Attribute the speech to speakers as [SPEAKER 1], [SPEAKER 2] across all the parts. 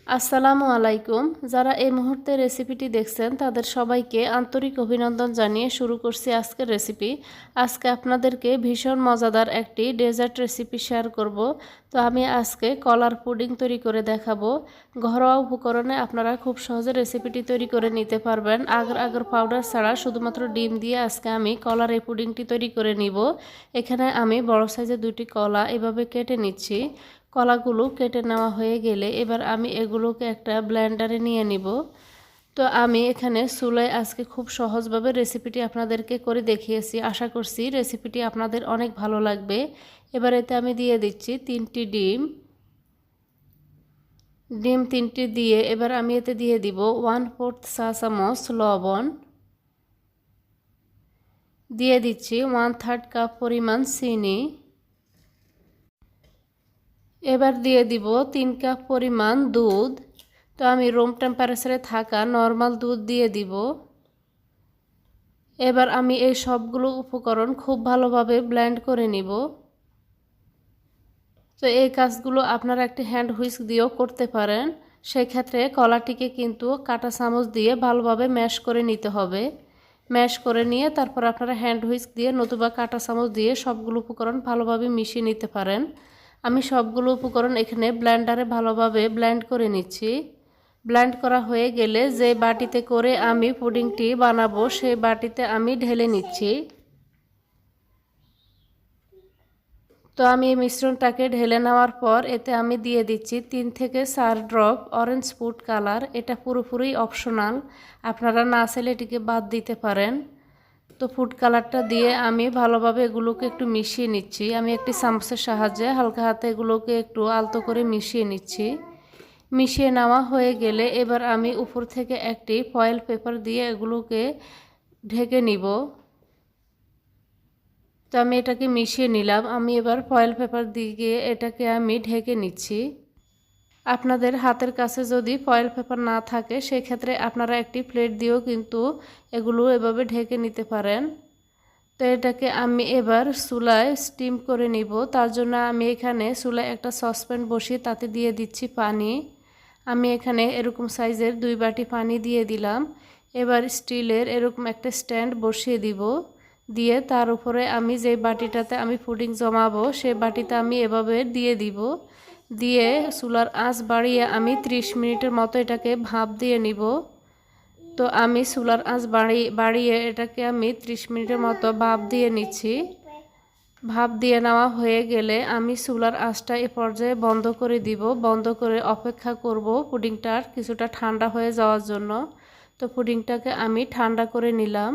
[SPEAKER 1] আসসালামু আলাইকুম। যারা এই মুহূর্তে রেসিপিটি দেখছেন তাদের সবাইকে আন্তরিক অভিনন্দন জানিয়ে শুরু করছি আজকের রেসিপি। আজকে আপনাদেরকে ভীষণ মজাদার একটি ডেজার্ট রেসিপি শেয়ার করব। তো আমি আজকে কলার পুডিং তৈরি করে দেখাবো। ঘরোয়া উপকরণে আপনারা খুব সহজে রেসিপিটি তৈরি করে নিতে পারবেন। আগার আগার পাউডার ছাড়া শুধুমাত্র ডিম দিয়ে আজকে আমি কলার এই পুডিংটি তৈরি করে নিব। এখানে আমি বড় সাইজের দুটি কলা এভাবে কেটে নিচ্ছি। কলাগুলো কেটে নেওয়া হয়ে গেলে এবার আমি এগুলোকে একটা ব্লেন্ডারে নিয়ে নিব। তো আমি এখানে চুলায় আজকে খুব সহজভাবে রেসিপিটি আপনাদেরকে করে দেখিয়েছি। আশা করছি রেসিপিটি আপনাদের অনেক ভালো লাগবে। এবার এতে আমি দিয়ে দিচ্ছি 3টি ডিম। ডিম 3টি দিয়ে এবার আমি এতে দিয়ে দিব 1/4 চা চামচ লবণ, দিয়ে দিচ্ছি 1/3 কাপ পরিমাণ চিনি, এবার দিয়ে দিব 3 কাপ পরিমাণ দুধ। তো আমি রুম টেম্পারেচারে থাকা নর্মাল দুধ দিয়ে দিব। এবার আমি এই সবগুলো উপকরণ খুব ভালোভাবে ব্লেন্ড করে নিব। তো এই কাজগুলো আপনারা একটি হ্যান্ড হুইস্ক দিয়েও করতে পারেন। সেই ক্ষেত্রে কলাটিকে কিন্তু কাঁটা চামচ দিয়ে ভালোভাবে ম্যাশ করে নিতে হবে। ম্যাশ করে নিয়ে তারপর আপনারা হ্যান্ড হুইস্ক দিয়ে নতুবা কাঁটা চামচ দিয়ে সবগুলো উপকরণ ভালোভাবে মিশিয়ে নিতে পারেন। আমি সবগুলো উপকরণ এখানে ব্লেন্ডারে ভালোভাবে ব্লেন্ড করে নিচ্ছি। ব্লেন্ড করা হয়ে গেলে যে বাটিতে করে আমি পুডিংটি বানাবো সেই বাটিতে আমি ঢেলে নিচ্ছি। তো আমি এই মিশ্রণটাকে ঢেলে নেওয়ার পর এতে আমি দিয়ে দিচ্ছি 3 থেকে 4 ড্রপ অরেঞ্জ ফুড কালার। এটা পুরোপুরি অপশনাল, আপনারা না চাইলে এটিকে বাদ দিতে পারেন। তো ফুড কালারটা দিয়ে আমি ভালোভাবে এগুলোকে একটু মিশিয়ে নিচ্ছি। আমি একটি চামচের সাহায্যে হালকা হাতে এগুলোকে একটু আলতো করে মিশিয়ে নিচ্ছি। মিশিয়ে নেওয়া হয়ে গেলে এবার আমি উপর থেকে একটি ফয়েল পেপার দিয়ে এগুলোকে ঢেকে নিব। তো আমি এটাকে মিশিয়ে নিলাম। আমি এবার ফয়েল পেপার দিয়ে এটাকে আমি ঢেকে নিচ্ছি। আপনাদের হাতের কাছে যদি ফয়েল পেপার না থাকে সেক্ষেত্রে আপনারা একটি প্লেট দিয়েও কিন্তু এগুলো এভাবে ঢেকে নিতে পারেন। তো এটাকে আমি এবার চুলায় স্টিম করে নিব। তার জন্য আমি এখানে চুলায় একটা সসপ্যান বসিয়ে তাতে দিয়ে দিচ্ছি পানি। আমি এখানে এরকম সাইজের 2 বাটি পানি দিয়ে দিলাম। এবার স্টিলের এরকম একটা স্ট্যান্ড বসিয়ে দিব। দিয়ে তার উপরে আমি যে বাটিটাতে আমি পুডিং জমাবো সেই বাটিতে আমি এভাবে দিয়ে দিব। দিয়ে চুলার আঁচ বাড়িয়ে আমি 30 মিনিটের মতো এটাকে ভাপ দিয়ে নিব। তো আমি চুলার আঁচ বাড়িয়ে এটাকে আমি 30 মিনিটের মতো ভাপ দিয়ে নিচ্ছি। ভাপ দিয়ে নেওয়া হয়ে গেলে আমি চুলার আঁচটা এ পর্যায়ে বন্ধ করে দিব। বন্ধ করে অপেক্ষা করব পুডিংটার কিছুটা ঠান্ডা হয়ে যাওয়ার জন্য। তো পুডিংটাকে আমি ঠান্ডা করে নিলাম।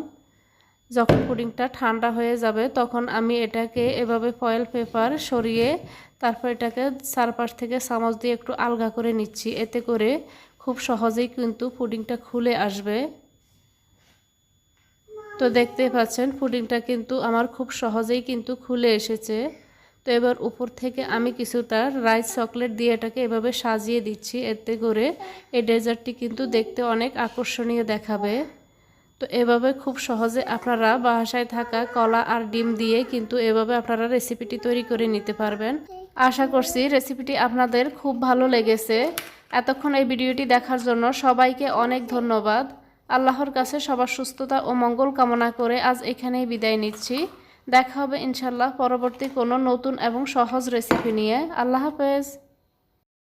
[SPEAKER 1] যখন পুডিংটা ঠান্ডা হয়ে যাবে তখন আমি এটাকে এভাবে ফয়েল পেপার সরিয়ে তারপর এটাকে চারপাশ থেকে চামচ দিয়ে একটু আলগা করে নিচ্ছি। এতে করে খুব সহজেই কিন্তু পুডিংটা খুলে আসবে। তো দেখতেই পাচ্ছেন পুডিংটা কিন্তু আমার খুব সহজেই কিন্তু খুলে এসেছে। তো এবার উপর থেকে আমি কিছুটা রাইস চকলেট দিয়ে এটাকে এভাবে সাজিয়ে দিচ্ছি। এতে করে এই ডেজার্টটি কিন্তু দেখতে অনেক আকর্ষণীয় দেখাবে। তো এভাবে খুব সহজে আপনারা বাসায় থাকা কলা আর ডিম দিয়ে কিন্তু এভাবে আপনারা রেসিপিটি তৈরি করে নিতে পারবেন। আশা করছি রেসিপিটি আপনাদের খুব ভালো লেগেছে। এতক্ষণ এই ভিডিওটি দেখার জন্য সবাইকে অনেক ধন্যবাদ। আল্লাহর কাছে সবার সুস্থতা ও মঙ্গল কামনা করে আজ এখানেই বিদায় নিচ্ছি। দেখা হবে ইনশাল্লাহ পরবর্তী কোনো নতুন এবং সহজ রেসিপি নিয়ে। আল্লাহ হাফেজ।